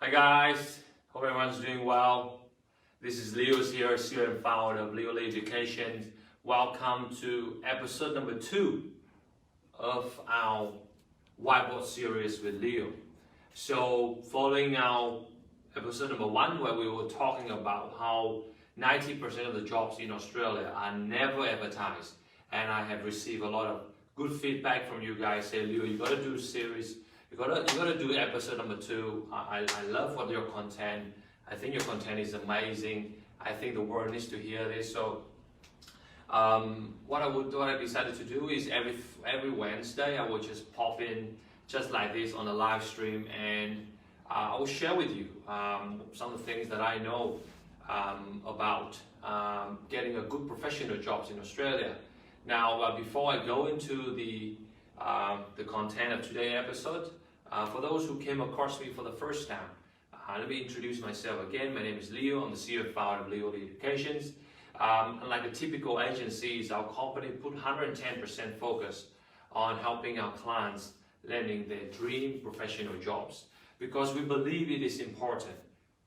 Hi guys, hope everyone's doing well. This is Leo's here, CEO and founder of 𝗟𝗲𝗡 Education. Welcome to episode number 2 of our Whiteboard series with Leo. So following our episode number 1 where we were talking about how 90% of the jobs in Australia are never advertised, and I have received a lot of good feedback from you guys. Say, Leo, you gotta do a series. You gotta do episode number 2. I love what your content. I think your content is amazing. I think the world needs to hear this. So what I decided to do is every Wednesday I will just pop in just like this on a live stream, and I will share with you some of the things that I know about getting a good professional jobs in Australia. Now, before I go into the content of today's episode, for those who came across me for the first time, let me introduce myself again. My name is Leo. I'm the CEO and founder of 𝗟𝗲𝗡 Education. Like a typical agencies, our company put 110% focus on helping our clients landing their dream professional jobs, because we believe it is important,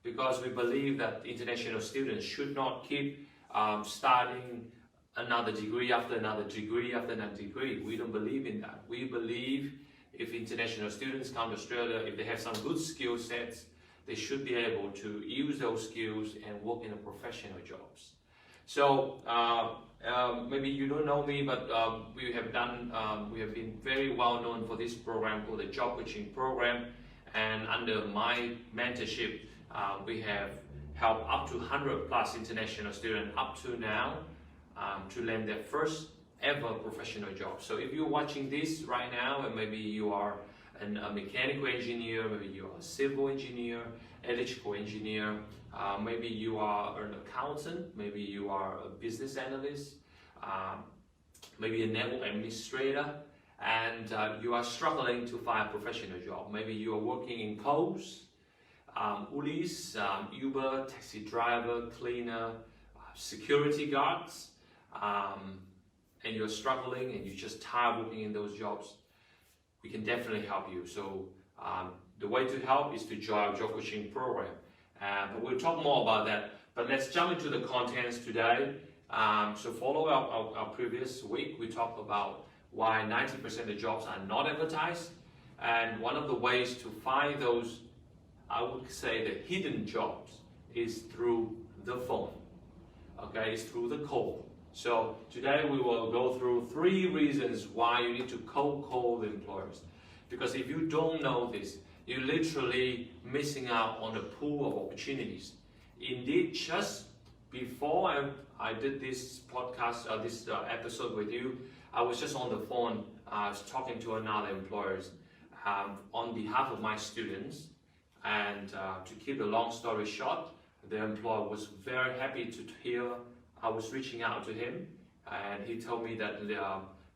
because we believe that international students should not keep starting another degree after another degree after another degree. We don't believe in that. We believe if international students come to Australia, if they have some good skill sets, they should be able to use those skills and work in a professional jobs. So maybe you don't know me, but we have been very well known for this program called the Job Coaching Program, and under my mentorship, we have helped up to 100+ international students up to now to land their first ever professional job. So if you're watching this right now, and maybe you are a mechanical engineer, maybe you are a civil engineer, electrical engineer, maybe you are an accountant, maybe you are a business analyst, maybe a network administrator, and you are struggling to find a professional job. Maybe you are working in Coles, Woolies, Uber, taxi driver, cleaner, security guards, and you're struggling and you're just tired working in those jobs. We can definitely help you. So the way to help is to join our job coaching program. But we'll talk more about that. But let's jump into the contents today. So follow our previous week, we talked about why 90% of the jobs are not advertised. And one of the ways to find those, I would say, the hidden jobs is through the phone. Okay, it's through the call. So today we will go through 3 reasons why you need to cold call the employers. Because if you don't know this, you're literally missing out on the pool of opportunities. Indeed, just before I did this podcast, this episode with you, I was just on the phone talking to another employer on behalf of my students. And to keep the long story short, the employer was very happy to hear I was reaching out to him, and he told me that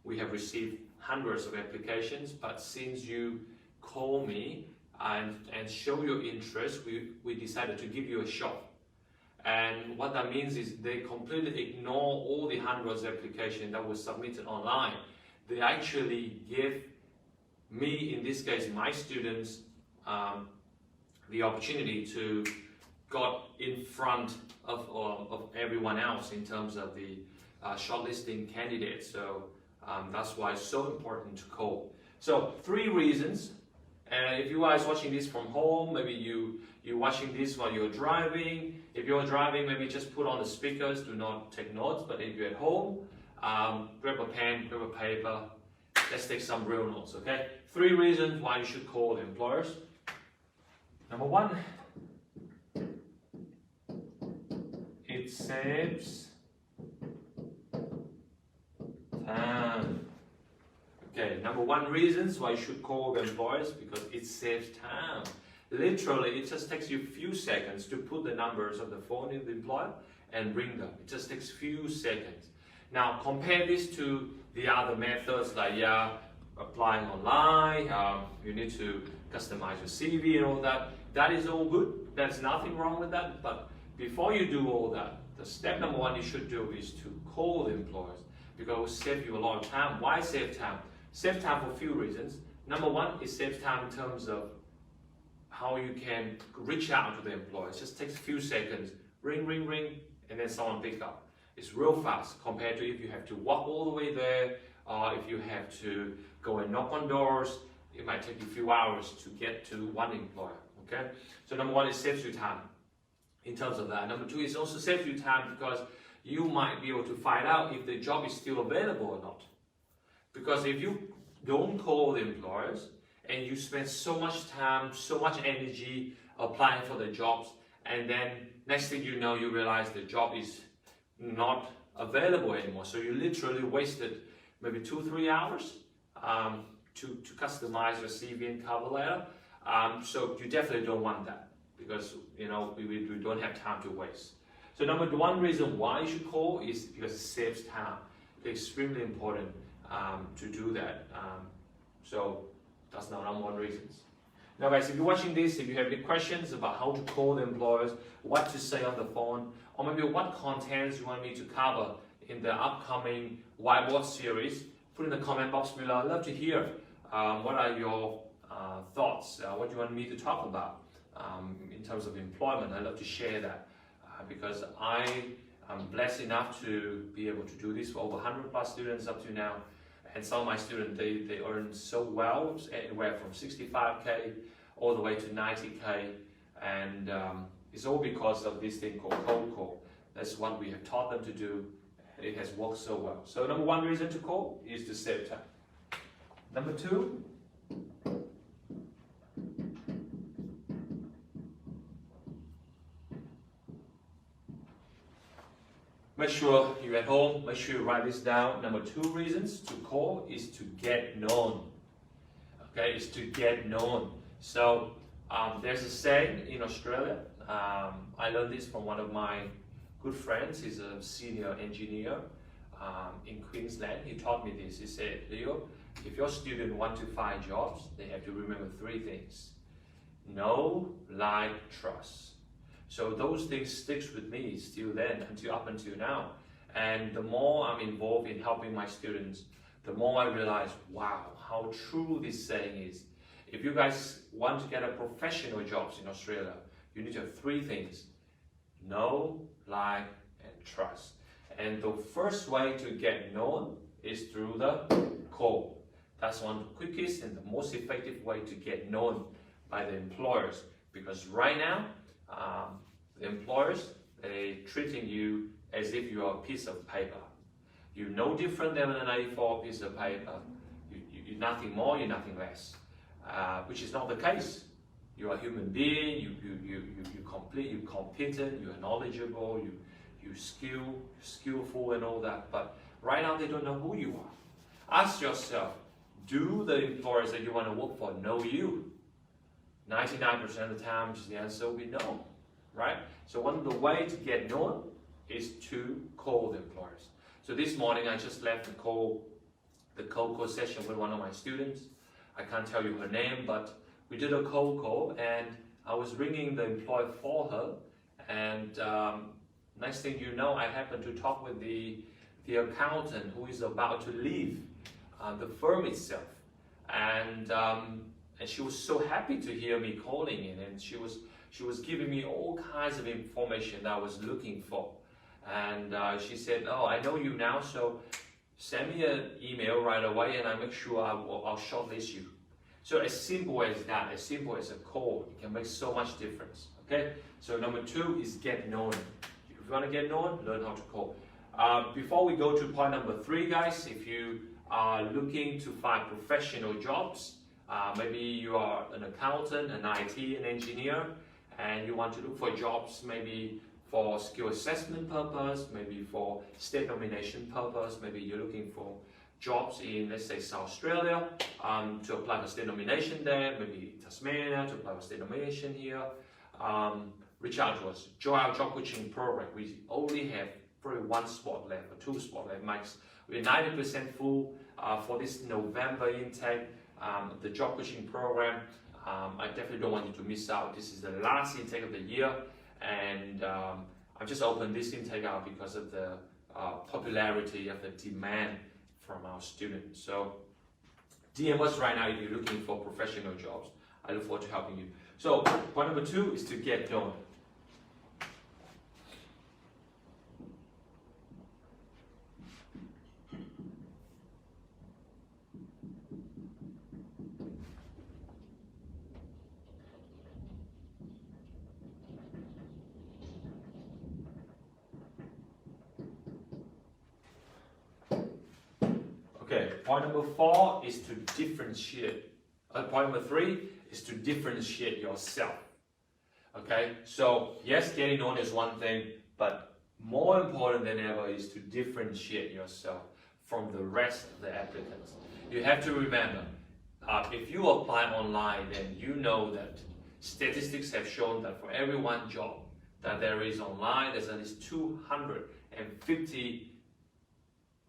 we have received hundreds of applications, but since you call me and show your interest, we decided to give you a shot. And what that means is they completely ignore all the hundreds of applications that were submitted online. They actually give me, in this case, my students, the opportunity to got in front of everyone else in terms of the shortlisting candidates. So that's why it's so important to call. So 3 reasons. And if you guys watching this from home, maybe you're watching this while you're driving. If you're driving, maybe just put on the speakers, do not take notes. But if you're at home, grab a pen, grab a paper. Let's take some real notes, okay? 3 reasons why you should call employers. Number 1, it saves time. Okay, number 1 reasons why you should call the employers, because it saves time. Literally, it just takes you a few seconds to put the numbers of the phone in the employer and ring them. It just takes a few seconds. Now, compare this to the other methods like applying online, you need to customize your CV and all that. That is all good. There's nothing wrong with that. But before you do all that, the step number 1 you should do is to call the employers, because it will save you a lot of time. Why save time? Save time for a few reasons. Number 1, it saves time in terms of how you can reach out to the employer. It just takes a few seconds, ring, ring, ring, and then someone pick up. It's real fast compared to if you have to walk all the way there, or if you have to go and knock on doors. It might take you a few hours to get to one employer, okay? So number one, it saves you time in terms of that. Number two, it also saves you time because you might be able to find out if the job is still available or not. Because if you don't call the employers and you spend so much time, so much energy applying for the jobs, and then next thing you know, you realize the job is not available anymore. So you literally wasted maybe 2-3 hours to customize your CV and cover letter. So you definitely don't want that because we don't have time to waste. So number one reason why you should call is because it saves time. It's extremely important to do that. So that's the number one reasons. Now guys, if you're watching this, if you have any questions about how to call the employers, what to say on the phone, or maybe what contents you want me to cover in the upcoming Whiteboard series, put in the comment box below. I'd love to hear what are your thoughts, what do you want me to talk about in terms of employment. I'd love to share that because I am blessed enough to be able to do this for over 100+ students up to now. And some of my students, they earn so well, anywhere from 65K all the way to 90K. And it's all because of this thing called cold call. That's what we have taught them to do. It has worked so well. So number one reason to call is to save time. Number two, make sure you're at home, make sure you write this down. Number two reasons to call is to get known. Okay, it's to get known. So there's a saying in Australia, I learned this from one of my good friends. He's a senior engineer in Queensland. He taught me this. He said, Leo, if your students want to find jobs, they have to remember 3 things. Know, like, trust. So those things sticks with me still then, up until now. And the more I'm involved in helping my students, the more I realize, wow, how true this saying is. If you guys want to get a professional jobs in Australia, you need to have 3 things. Know, like, and trust. And the first way to get known is through the call. That's one of the quickest and the most effective way to get known by the employers. Because right now, the employers, they're treating you as if you are a piece of paper. You're no different than an A4 piece of paper. You're nothing more, you're nothing less. Which is not the case. You're a human being, you're complete, you're competent, you're knowledgeable, you're skillful and all that. But right now they don't know who you are. Ask yourself, do the employers that you want to work for know you? 99% of the times the answer will be no, right? So one of the ways to get known is to call the employers. So this morning I just left the cold call session with one of my students. I can't tell you her name, but we did a cold call and I was ringing the employer for her, and next thing you know, I happened to talk with the accountant who is about to leave the firm itself, and she was so happy to hear me calling in, and she was giving me all kinds of information that I was looking for. And she said, oh, I know you now, so send me an email right away and I'll make sure I'll shortlist you. So as simple as that, as simple as a call, it can make so much difference, okay? So number 2 is get known. If you want to get known, learn how to call. Before we go to point number 3, guys, if you are looking to find professional jobs, maybe you are an accountant, an IT, an engineer, and you want to look for jobs maybe for skill assessment purpose, maybe for state nomination purpose, maybe you're looking for jobs in, let's say, South Australia, to apply for state nomination there, maybe Tasmania to apply for state nomination here. Reach out to us. Join our job coaching program. We only have probably 1 spot left or 2 spots left max. We're 90% full for this November intake, the job coaching program. I definitely don't want you to miss out. This is the last intake of the year, and I've just opened this intake out because of the popularity of the demand from our students. So DM us right now if you're looking for professional jobs. I look forward to helping you. So point number 2 is to get known. Okay, point number 4 is to differentiate. Point number 3 is to differentiate yourself. Okay, so yes, getting known is one thing, but more important than ever is to differentiate yourself from the rest of the applicants. You have to remember, if you apply online, then you know that statistics have shown that for every one job that there is online, there's at least 250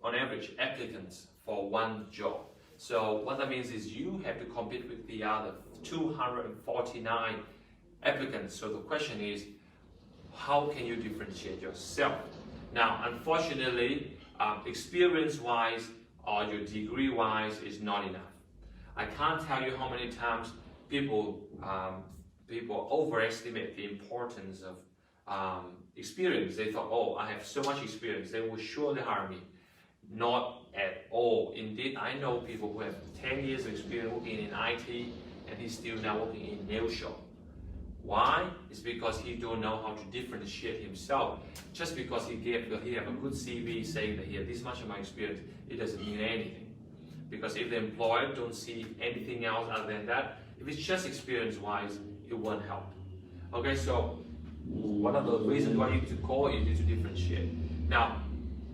on average applicants for one job. So what that means is you have to compete with the other 249 applicants. So the question is, how can you differentiate yourself? Now, unfortunately, experience-wise or your degree-wise is not enough. I can't tell you how many times people overestimate the importance of experience. They thought, oh, I have so much experience, they will surely hire me. Not at all. Indeed, I know people who have 10 years of experience working in IT and he's still now working in nail shop. Why? It's because he don't know how to differentiate himself. Just because he have a good CV saying that he has this much of my experience, it doesn't mean anything. Because if the employer don't see anything else other than that, if it's just experience-wise, it won't help. Okay, so one of the reasons why you need to call, you need to differentiate. Now,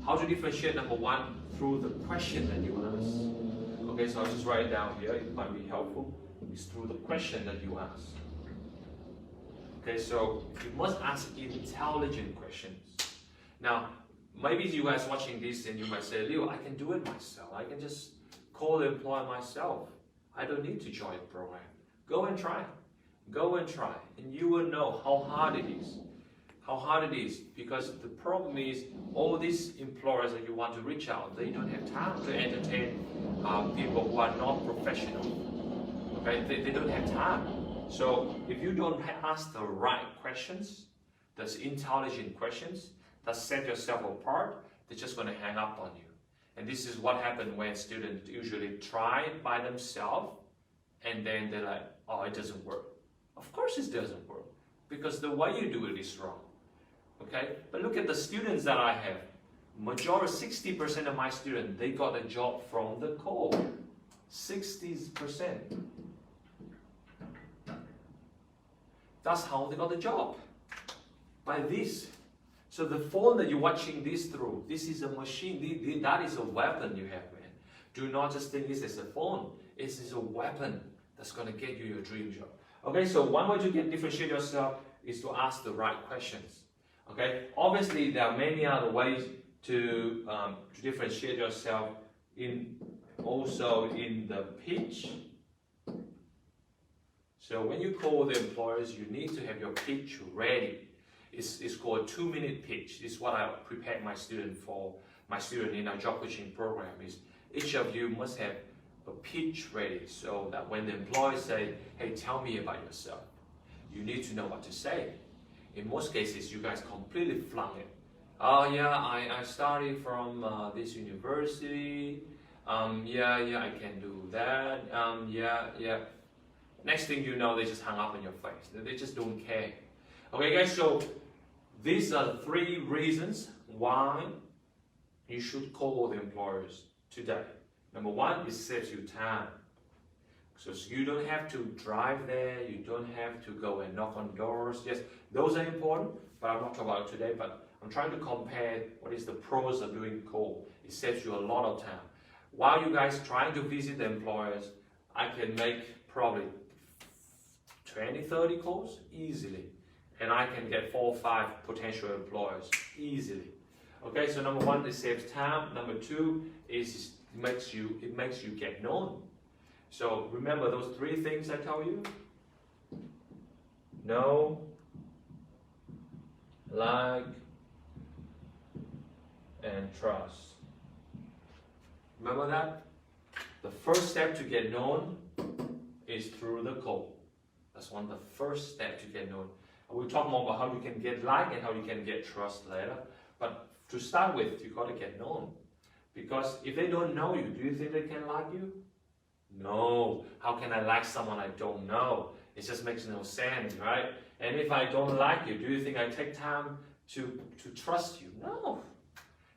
how to differentiate? Number 1, through the question that you ask. Okay, so I'll just write it down here, it might be helpful. It's through the question that you ask. Okay, so you must ask intelligent questions. Now, maybe you guys watching this and you might say, Leo, I can do it myself. I can just call the employer myself. I don't need to join a program. Go and try. Go and try. And you will know how hard it is. How hard it is, because the problem is all these employers that you want to reach out, they don't have time to entertain people who are not professional. Okay, they don't have time. So if you don't ask the right questions, those intelligent questions that set yourself apart, they're just going to hang up on you. And this is what happens when students usually try by themselves and then they're like, oh, it doesn't work. Of course it doesn't work, because the way you do it is wrong. Okay, but look at the students that I have. Majority, 60% of my students, they got a job from the call. 60%. That's how they got the job. By this. So the phone that you're watching this through, this is a machine. That is a weapon you have, man. Do not just think this as a phone. It is a weapon that's going to get you your dream job. Okay, so one way to differentiate yourself is to ask the right questions. Okay, obviously there are many other ways to differentiate yourself also in the pitch. So when you call the employers, you need to have your pitch ready. It's called 2-minute pitch. This is what I prepare my student for. My student in our job coaching program is each of you must have a pitch ready, so that when the employers say, hey, tell me about yourself, you need to know what to say. In most cases, you guys completely flung it. Oh yeah, I studied from this university. Yeah, I can do that. Yeah. Next thing you know, they just hung up on your face. They just don't care. Okay, guys. So these are the 3 reasons why you should call the employers today. Number 1, it saves you time. So you don't have to drive there, you don't have to go and knock on doors. Yes, those are important, but I'm not talking about it today, but I'm trying to compare what is the pros of doing call. It saves you a lot of time. While you guys trying to visit the employers, I can make probably 20, 30 calls easily. And I can get 4 or 5 potential employers easily. Okay, so number 1, it saves time. Number 2 is it makes you get known. So remember those 3 things I tell you? Know, like, and trust. Remember that? The first step to get known is through the call. That's one of the first steps to get known. We'll talk more about how you can get liked and how you can get trust later. But to start with, you got to get known. Because if they don't know you, do you think they can like you? No. How can I like someone I don't know? It just makes no sense, right? And if I don't like you, do you think I take time to trust you? No.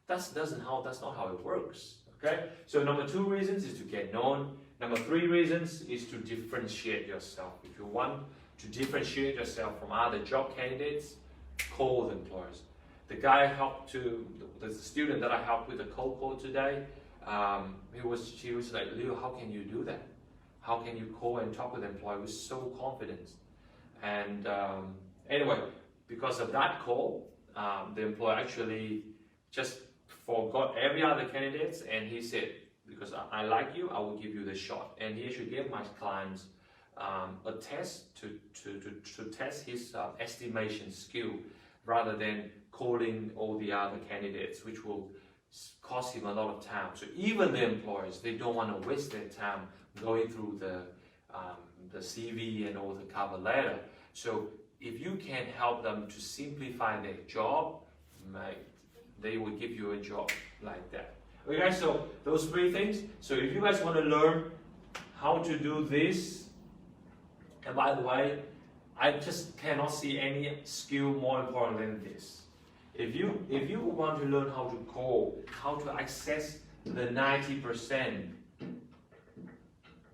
That's not how it works. Okay? So number 2 reasons is to get known. Number 3 reasons is to differentiate yourself. If you want to differentiate yourself from other job candidates, call the employers. The guy the student that I helped with the cold call today, she was like, Leo, how can you do that? How can you call and talk with the employer with so confident? And anyway, because of that call, the employer actually just forgot every other candidates, and he said, because I like you, I will give you the shot. And he actually gave my clients a test to test his estimation skill, rather than calling all the other candidates, which will cost him a lot of time. So even the employers, they don't want to waste their time going through the CV and all the cover letter. So if you can help them to simplify their job, mate, they will give you a job like that. Okay guys, so those 3 things. So if you guys want to learn how to do this, and by the way, I just cannot see any skill more important than this. If you want to learn how to call, how to access the 90%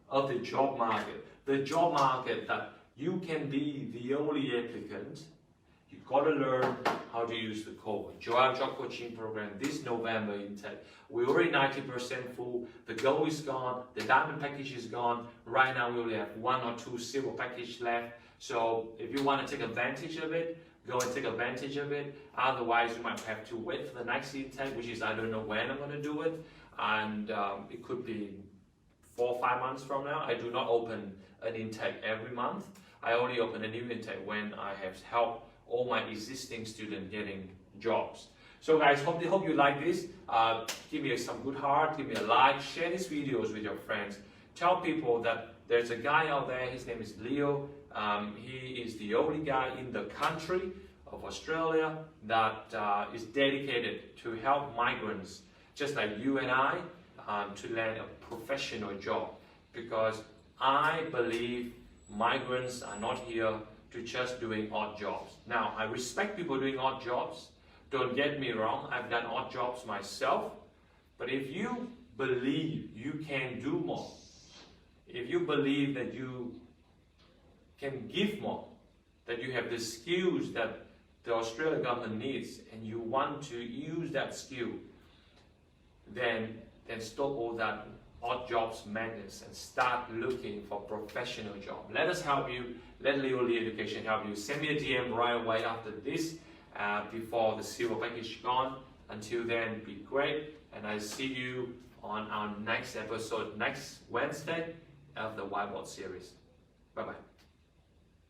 of the job market that you can be the only applicant, you've got to learn how to use the call. Joab Job Coaching Program this November intake. We're already 90% full. The gold is gone. The diamond package is gone. Right now we only have 1 or 2 silver package left. So if you want to take advantage of it, go and take advantage of it. Otherwise, you might have to wait for the next intake, which is I don't know when I'm going to do it. And it could be 4 or 5 months from now. I do not open an intake every month. I only open a new intake when I have helped all my existing students getting jobs. So guys, hope you like this. Give me some good heart, give me a like, share these videos with your friends. Tell people that there's a guy out there, his name is Leo. He is the only guy in the country of Australia that is dedicated to help migrants, just like you and I, to land a professional job. Because I believe migrants are not here to just doing odd jobs. Now, I respect people doing odd jobs. Don't get me wrong, I've done odd jobs myself. But if you believe you can do more, if you believe that you can give more, that you have the skills that the Australian government needs, and you want to use that skill, then stop all that odd jobs madness and start looking for professional job. Let us help you. Let Leo Lee Education help you. Send me a DM right away after this, before the silver package is gone. Until then, be great, and I see you on our next episode next Wednesday of the Whiteboard series. Bye bye.